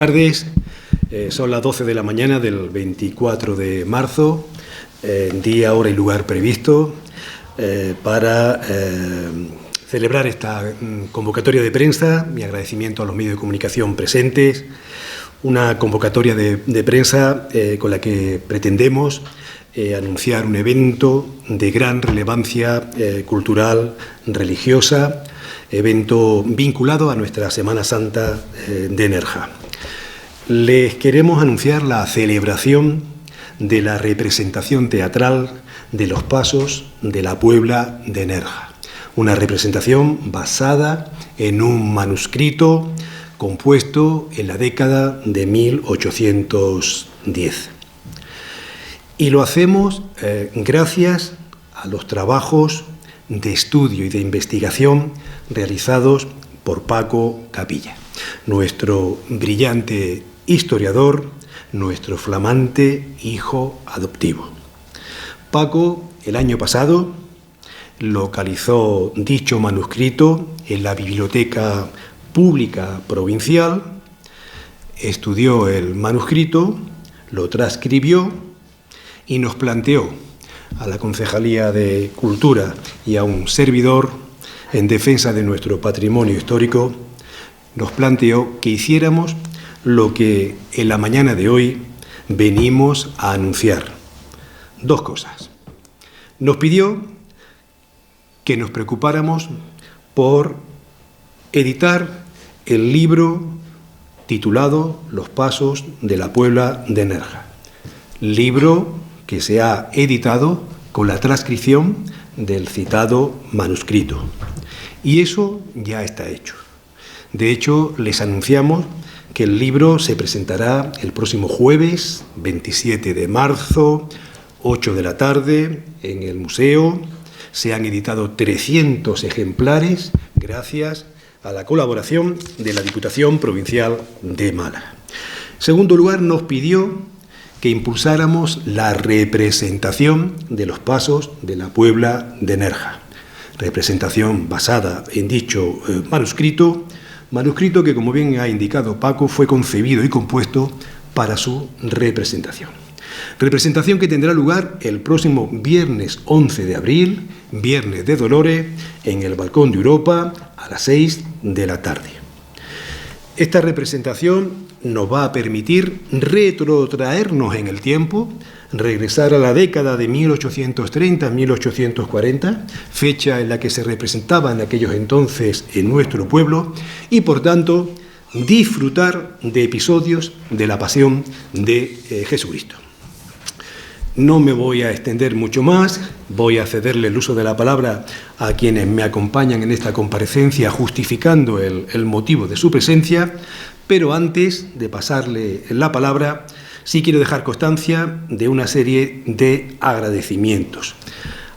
Buenas tardes, son las 12 de la mañana del 24 de marzo, día, hora y lugar previsto para celebrar esta convocatoria de prensa. Mi agradecimiento a los medios de comunicación presentes, una convocatoria de prensa con la que pretendemos anunciar un evento de gran relevancia cultural, religiosa, evento vinculado a nuestra Semana Santa de Nerja. Les queremos anunciar la celebración de la representación teatral de los pasos de la Puebla de Nerja. Una representación basada en un manuscrito compuesto en la década de 1810. Y lo hacemos gracias a los trabajos de estudio y de investigación realizados por Paco Capilla, nuestro brillante historiador, nuestro flamante hijo adoptivo. Paco, el año pasado, localizó dicho manuscrito en la Biblioteca Pública Provincial, estudió el manuscrito, lo transcribió y nos planteó a la Concejalía de Cultura y a un servidor en defensa de nuestro patrimonio histórico, nos planteó que hiciéramos lo que en la mañana de hoy venimos a anunciar. Dos cosas. Nos pidió que nos preocupáramos por editar el libro titulado Los Pasos de la Puebla de Nerja. Libro que se ha editado con la transcripción del citado manuscrito. Y eso ya está hecho. De hecho, les anunciamos que el libro se presentará el próximo jueves 27 de marzo, 8 de la tarde, en el museo. Se han editado 300 ejemplares gracias a la colaboración de la Diputación Provincial de Málaga. En segundo lugar, nos pidió que impulsáramos la representación de los pasos de la Puebla de Nerja. Representación basada en dicho manuscrito que, como bien ha indicado Paco, fue concebido y compuesto para su representación. Representación que tendrá lugar el próximo viernes 11 de abril, Viernes de Dolores, en el Balcón de Europa, a las 6 de la tarde. Esta representación nos va a permitir retrotraernos en el tiempo, regresar a la década de 1830-1840, fecha en la que se representaba en aquellos entonces en nuestro pueblo, y por tanto disfrutar de episodios de la pasión de Jesucristo. No me voy a extender mucho más, voy a cederle el uso de la palabra a quienes me acompañan en esta comparecencia justificando el motivo de su presencia, pero antes de pasarle la palabra, sí quiero dejar constancia de una serie de agradecimientos.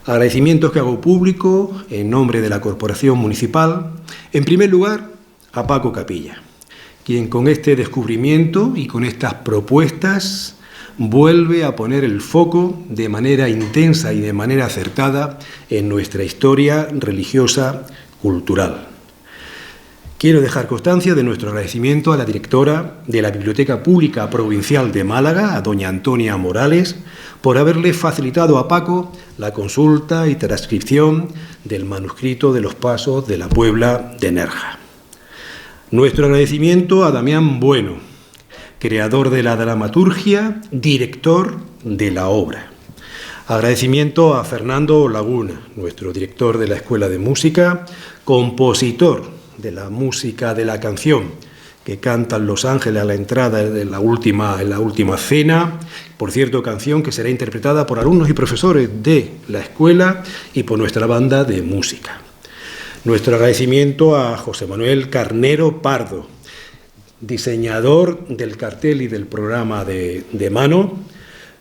Agradecimientos que hago público en nombre de la Corporación Municipal, en primer lugar a Paco Capilla, quien con este descubrimiento y con estas propuestas vuelve a poner el foco de manera intensa y de manera acertada en nuestra historia religiosa cultural. Quiero dejar constancia de nuestro agradecimiento a la directora de la Biblioteca Pública Provincial de Málaga, a doña Antonia Morales, por haberle facilitado a Paco la consulta y transcripción del manuscrito de los pasos de la Puebla de Nerja. Nuestro agradecimiento a Damián Bueno, creador de la dramaturgia, director de la obra. Agradecimiento a Fernando Laguna, nuestro director de la Escuela de Música, compositor de la música de la canción que cantan Los Ángeles a la entrada en la última cena. Por cierto, canción que será interpretada por alumnos y profesores de la escuela y por nuestra banda de música. Nuestro agradecimiento a José Manuel Carnero Pardo, diseñador del cartel y del programa de mano,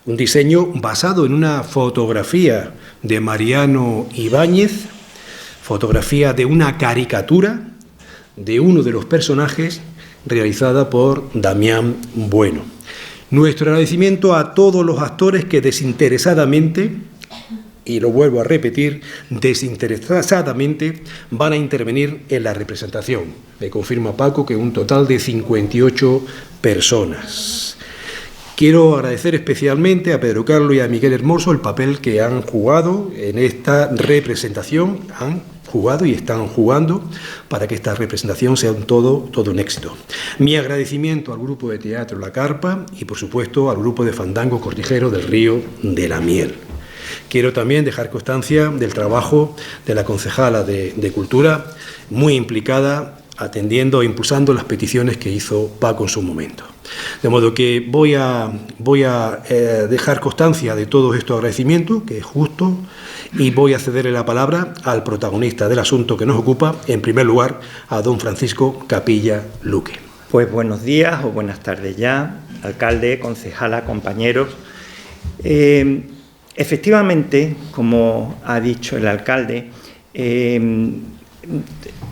un diseño basado en una fotografía de Mariano Ibáñez, fotografía de una caricatura de uno de los personajes realizada por Damián Bueno. Nuestro agradecimiento a todos los actores que desinteresadamente y lo vuelvo a repetir, desinteresadamente van a intervenir en la representación. Me confirma Paco que un total de 58 personas. Quiero agradecer especialmente a Pedro Carlos y a Miguel Hermoso el papel que han jugado en esta representación, han jugado y están jugando para que esta representación sea todo un éxito. Mi agradecimiento al grupo de teatro La Carpa y, por supuesto, al grupo de fandango cortijero del Río de la Miel. Quiero también dejar constancia del trabajo de la concejala de Cultura, muy implicada, atendiendo e impulsando las peticiones que hizo Paco en su momento. De modo que voy a dejar constancia de todos estos agradecimientos, que es justo, y voy a cederle la palabra al protagonista del asunto que nos ocupa, en primer lugar, a don Francisco Capilla Luque. Pues buenos días o buenas tardes ya, alcalde, concejala, compañeros. Efectivamente, como ha dicho el alcalde,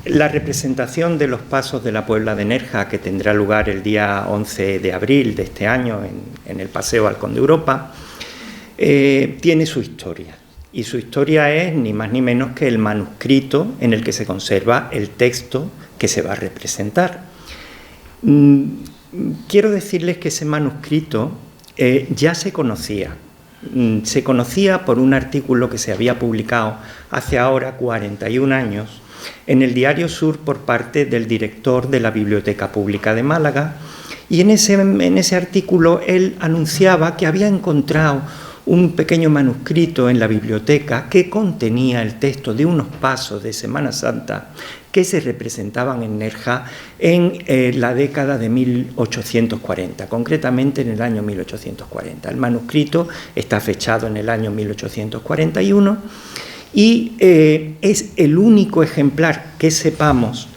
la representación de los pasos de la Puebla de Nerja, que tendrá lugar el día 11 de abril de este año en el Paseo Halcón de Europa, tiene su historia. Y su historia es ni más ni menos que el manuscrito en el que se conserva el texto que se va a representar. Quiero decirles que ese manuscrito ya se conocía. Se conocía por un artículo que se había publicado hace ahora 41 años en el Diario Sur por parte del director de la Biblioteca Pública de Málaga, y en ese artículo él anunciaba que había encontrado un pequeño manuscrito en la biblioteca que contenía el texto de unos pasos de Semana Santa que se representaban en Nerja en la década de 1840, concretamente en el año 1840. El manuscrito está fechado en el año 1841 y es el único ejemplar que sepamos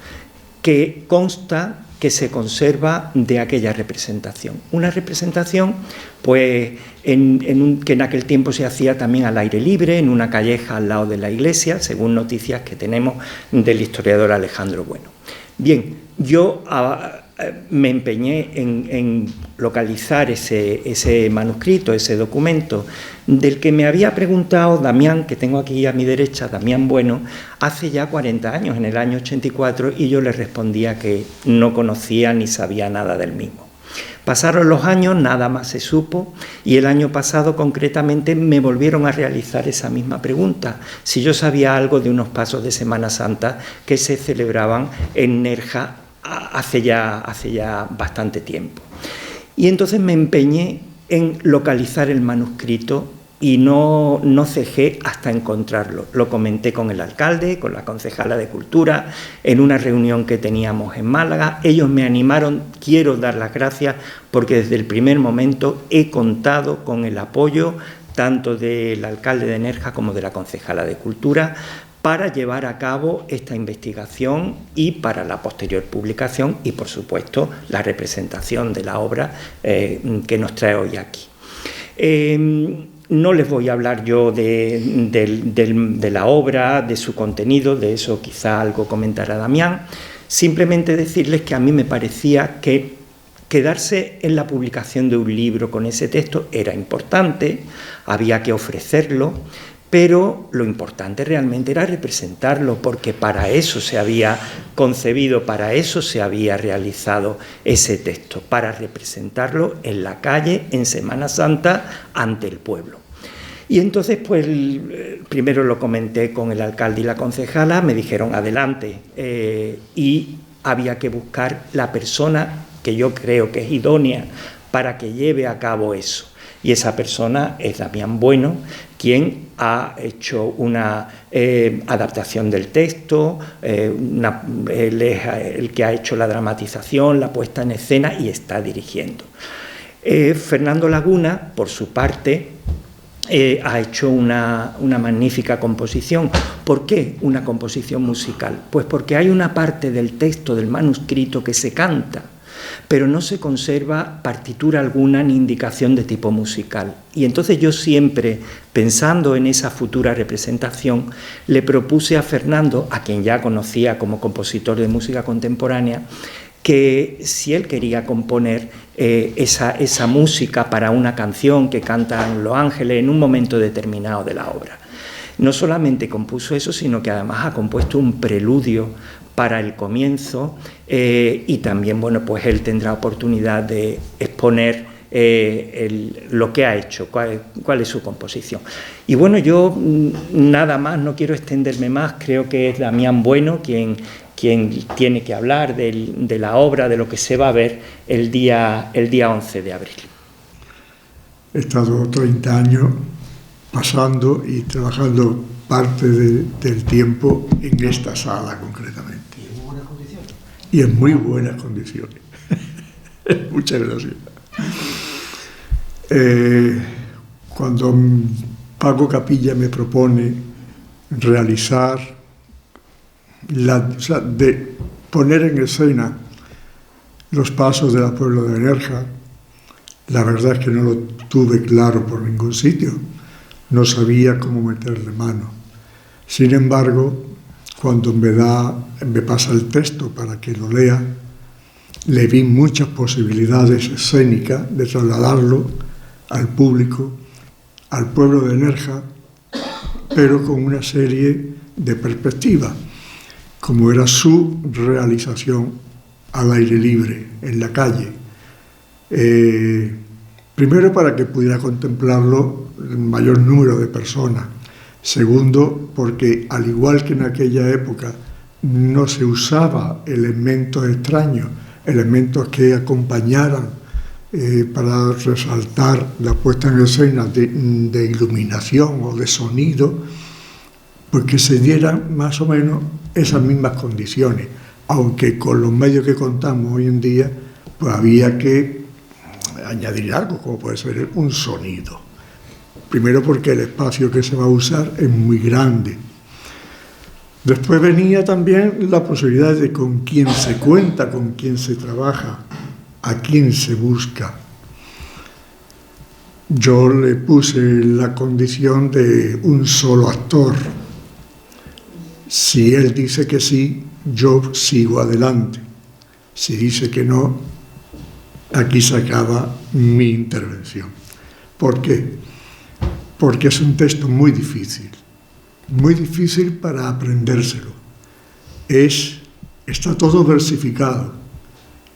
que consta que se conserva de aquella representación. Una representación pues, que en aquel tiempo se hacía también al aire libre, en una calleja al lado de la iglesia, según noticias que tenemos del historiador Alejandro Bueno. Bien, yo me empeñé en localizar ese manuscrito, ese documento, del que me había preguntado Damián, que tengo aquí a mi derecha, Damián Bueno, hace ya 40 años, en el año 84, y yo le respondía que no conocía ni sabía nada del mismo. Pasaron los años, nada más se supo, y el año pasado concretamente me volvieron a realizar esa misma pregunta, si yo sabía algo de unos pasos de Semana Santa que se celebraban en Nerja hace ya bastante tiempo. Y entonces me empeñé en localizar el manuscrito y no cejé hasta encontrarlo. Lo comenté con el alcalde, con la concejala de Cultura, en una reunión que teníamos en Málaga. Ellos me animaron, quiero dar las gracias, porque desde el primer momento he contado con el apoyo tanto del alcalde de Nerja como de la concejala de Cultura para llevar a cabo esta investigación y para la posterior publicación y, por supuesto, la representación de la obra que nos trae hoy aquí. No les voy a hablar yo de la obra, de su contenido, de eso quizá algo comentará Damián, simplemente decirles que a mí me parecía que quedarse en la publicación de un libro con ese texto era importante, había que ofrecerlo, pero lo importante realmente era representarlo, porque para eso se había concebido, para eso se había realizado ese texto, para representarlo en la calle, en Semana Santa, ante el pueblo. Y entonces, pues, primero lo comenté con el alcalde y la concejala, me dijeron adelante, y había que buscar la persona que yo creo que es idónea para que lleve a cabo eso. Y esa persona es Damián Bueno, quien ha hecho una adaptación del texto, él es el que ha hecho la dramatización, la puesta en escena y está dirigiendo. Fernando Laguna, por su parte, ha hecho una magnífica composición. ¿Por qué una composición musical? Pues porque hay una parte del texto, del manuscrito, que se canta, pero no se conserva partitura alguna ni indicación de tipo musical. Y entonces yo siempre, pensando en esa futura representación, le propuse a Fernando, a quien ya conocía como compositor de música contemporánea, que si él quería componer esa música para una canción que cantan los ángeles en un momento determinado de la obra. no solamente compuso eso, sino que además ha compuesto un preludio para el comienzo, y también, bueno, pues él tendrá oportunidad de exponer lo que ha hecho, cuál es su composición. Y bueno, yo nada más, no quiero extenderme más, creo que es Damián Bueno quien tiene que hablar de la obra, de lo que se va a ver el día 11 de abril. He estado 30 años pasando y trabajando parte del tiempo en esta sala concretamente. Y en muy buenas condiciones. Muchas gracias. Cuando Paco Capilla me propone realizar, de poner en escena los pasos de la Puebla de Nerja, la verdad es que no lo tuve claro por ningún sitio, no sabía cómo meterle mano. Sin embargo, cuando me pasa el texto para que lo lea, le vi muchas posibilidades escénicas de trasladarlo al público, al pueblo de Nerja, pero con una serie de perspectivas, como era su realización al aire libre, en la calle. Primero, para que pudiera contemplarlo el mayor número de personas. Segundo, porque al igual que en aquella época no se usaba elementos extraños, elementos que acompañaran para resaltar la puesta en escena de iluminación o de sonido, pues que se dieran más o menos esas mismas condiciones, aunque con los medios que contamos hoy en día, pues había que añadir algo, como puede ser un sonido. Primero porque el espacio que se va a usar es muy grande. Después venía también la posibilidad de con quién se cuenta, con quién se trabaja, a quién se busca. Yo le puse la condición de un solo actor. Si él dice que sí, yo sigo adelante. Si dice que no, aquí se acaba mi intervención. ¿Por qué? Porque es un texto muy difícil para aprendérselo. Está todo versificado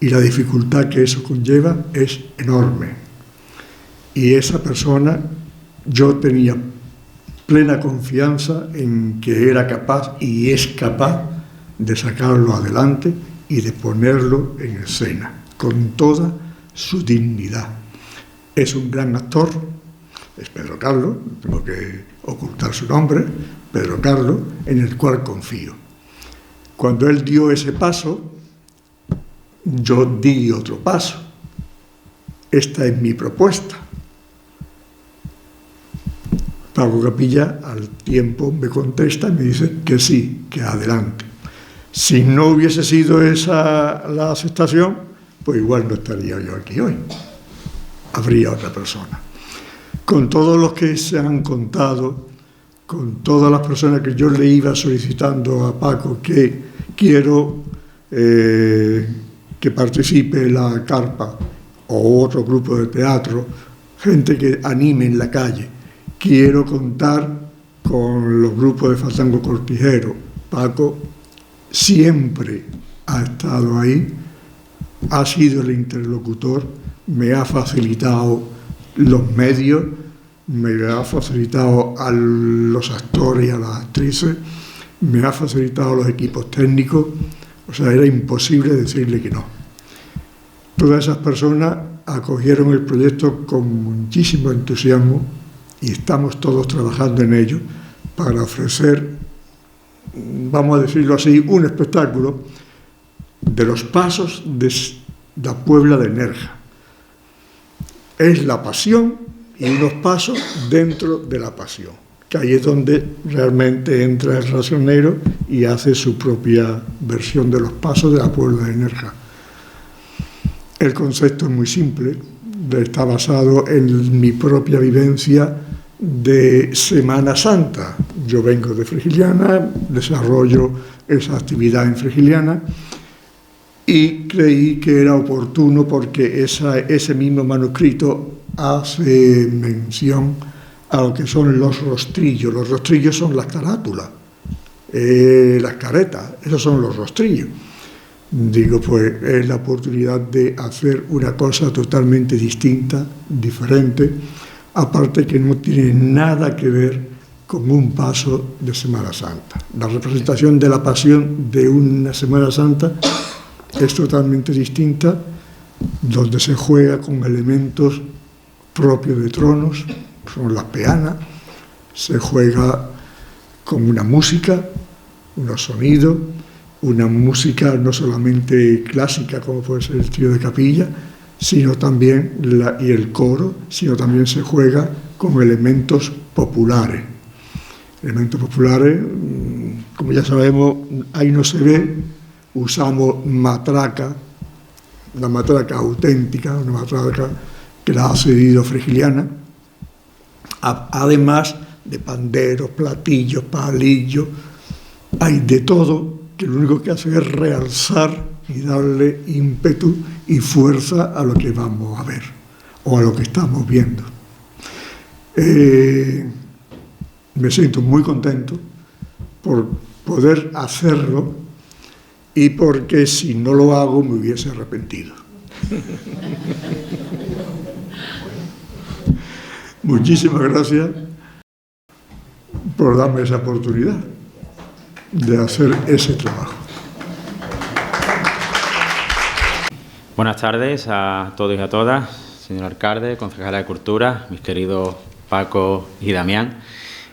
y la dificultad que eso conlleva es enorme. Y esa persona, yo tenía plena confianza en que era capaz y es capaz de sacarlo adelante y de ponerlo en escena, con toda su dignidad. Es un gran actor, es Pedro Carlos, no tengo que ocultar su nombre, Pedro Carlos, en el cual confío. Cuando él dio ese paso, yo di otro paso. Esta es mi propuesta. Paco Capilla al tiempo me contesta y me dice que sí, que adelante. Si no hubiese sido esa la aceptación, pues igual no estaría yo aquí hoy. Habría otra persona. Con todos los que se han contado, con todas las personas que yo le iba solicitando a Paco que quiero que participe la carpa o otro grupo de teatro, gente que anime en la calle, quiero contar con los grupos de Fandango Cortijero. Paco siempre ha estado ahí, ha sido el interlocutor, me ha facilitado los medios, me ha facilitado a los actores y a las actrices, me ha facilitado los equipos técnicos, o sea, era imposible decirle que no. Todas esas personas acogieron el proyecto con muchísimo entusiasmo y estamos todos trabajando en ello para ofrecer, vamos a decirlo así, un espectáculo de los pasos de la Puebla de Nerja. Es la pasión y unos pasos dentro de la pasión, que ahí es donde realmente entra el racionero y hace su propia versión de los pasos de la Puebla de Nerja. El concepto es muy simple, está basado en mi propia vivencia de Semana Santa. Yo vengo de Frigiliana, desarrollo esa actividad en Frigiliana y creí que era oportuno porque ese mismo manuscrito hace mención a lo que son los rostrillos. Los rostrillos son las carátulas, las caretas, esos son los rostrillos. Digo, pues es la oportunidad de hacer una cosa totalmente distinta, diferente, aparte que no tiene nada que ver con un paso de Semana Santa. La representación de la Pasión de una Semana Santa es totalmente distinta, donde se juega con elementos propios de tronos, son las peanas, se juega con una música, unos sonidos, una música no solamente clásica como puede ser el trío de capilla, sino también y el coro, sino también se juega con elementos populares. Elementos populares, como ya sabemos, ahí no se ve, usamos matraca, una matraca auténtica, una matraca que la ha cedido Frigiliana, además de panderos, platillos, palillos, hay de todo, que lo único que hace es realzar y darle ímpetu y fuerza a lo que vamos a ver o a lo que estamos viendo. Me siento muy contento por poder hacerlo y porque si no lo hago me hubiese arrepentido. Muchísimas gracias por darme esa oportunidad de hacer ese trabajo. Buenas tardes a todos y a todas, señor alcalde, concejala de Cultura, mis queridos Paco y Damián.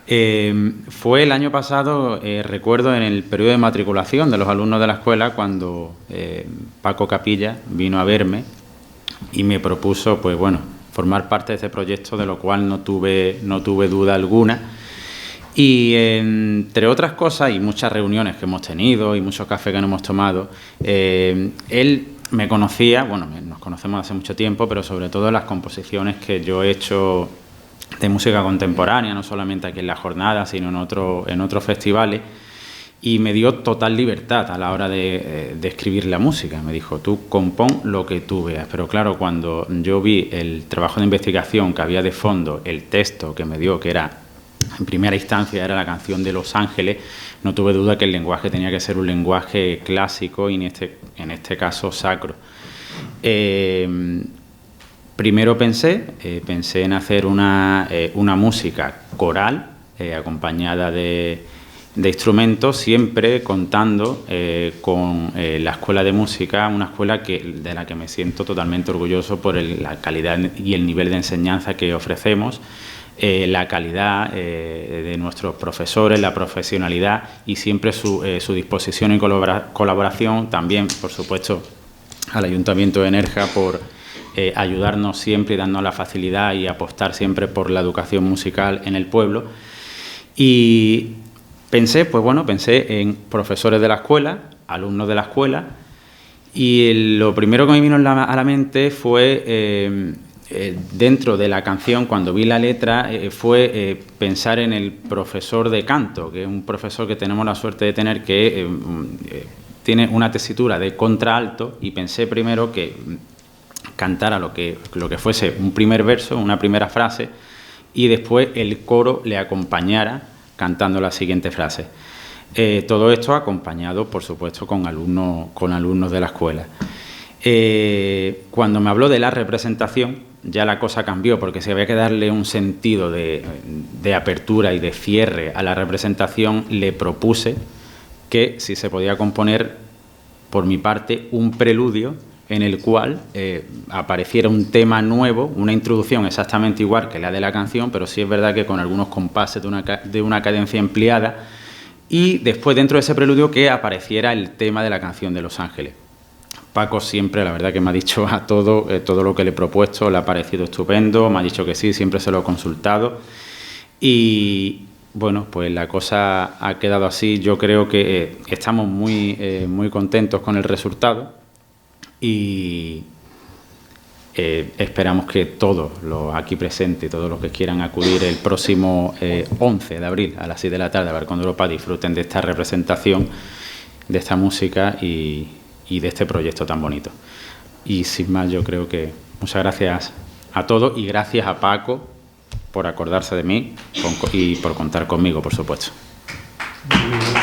Fue el año pasado, recuerdo, en el periodo de matriculación de los alumnos de la escuela, cuando Paco Capilla vino a verme y me propuso, pues bueno, formar parte de este proyecto, de lo cual no tuve duda alguna. Y entre otras cosas, y muchas reuniones que hemos tenido y muchos cafés que nos hemos tomado, él me conocía, bueno, nos conocemos hace mucho tiempo, pero sobre todo las composiciones que yo he hecho de música contemporánea, no solamente aquí en la jornada, sino en otros festivales, y me dio total libertad a la hora de escribir la música. Me dijo, tú compón lo que tú veas. Pero claro, cuando yo vi el trabajo de investigación que había de fondo, el texto que me dio, que era, en primera instancia, era la canción de Los Ángeles, no tuve duda que el lenguaje tenía que ser un lenguaje clásico y en este caso sacro. Primero pensé en hacer una música coral acompañada de instrumentos, siempre contando con la Escuela de Música, una escuela de la que me siento totalmente orgulloso por la calidad y el nivel de enseñanza que ofrecemos, la calidad de nuestros profesores, la profesionalidad y siempre su disposición y colaboración, también, por supuesto, al Ayuntamiento de Nerja por ayudarnos siempre y darnos la facilidad y apostar siempre por la educación musical en el pueblo. Y pensé en profesores de la escuela, alumnos de la escuela, y lo primero que me vino a la mente fue, dentro de la canción, cuando vi la letra, fue pensar en el profesor de canto, que es un profesor que tenemos la suerte de tener, que tiene una tesitura de contralto, y pensé primero que cantara lo que fuese un primer verso, una primera frase, y después el coro le acompañara cantando la siguiente frase. Todo esto acompañado, por supuesto, con alumnos de la escuela. Cuando me habló de la representación, ya la cosa cambió, porque si había que darle un sentido de apertura y de cierre a la representación, le propuse que si se podía componer, por mi parte, un preludio en el cual apareciera un tema nuevo, una introducción exactamente igual que la de la canción, pero sí es verdad que con algunos compases de una cadencia empleada, y después dentro de ese preludio que apareciera el tema de la canción de Los Ángeles. Paco siempre, la verdad que me ha dicho a todo lo que le he propuesto, le ha parecido estupendo, me ha dicho que sí, siempre se lo he consultado, y bueno, pues la cosa ha quedado así. Yo creo que estamos muy contentos con el resultado, y esperamos que todos los aquí presentes, todos los que quieran acudir el próximo 11 de abril a las 6 de la tarde a Balcón de Europa, disfruten de esta representación, de esta música y de este proyecto tan bonito. Y sin más, yo creo que muchas gracias a todos y gracias a Paco por acordarse de mí y por contar conmigo, por supuesto. Muy bien.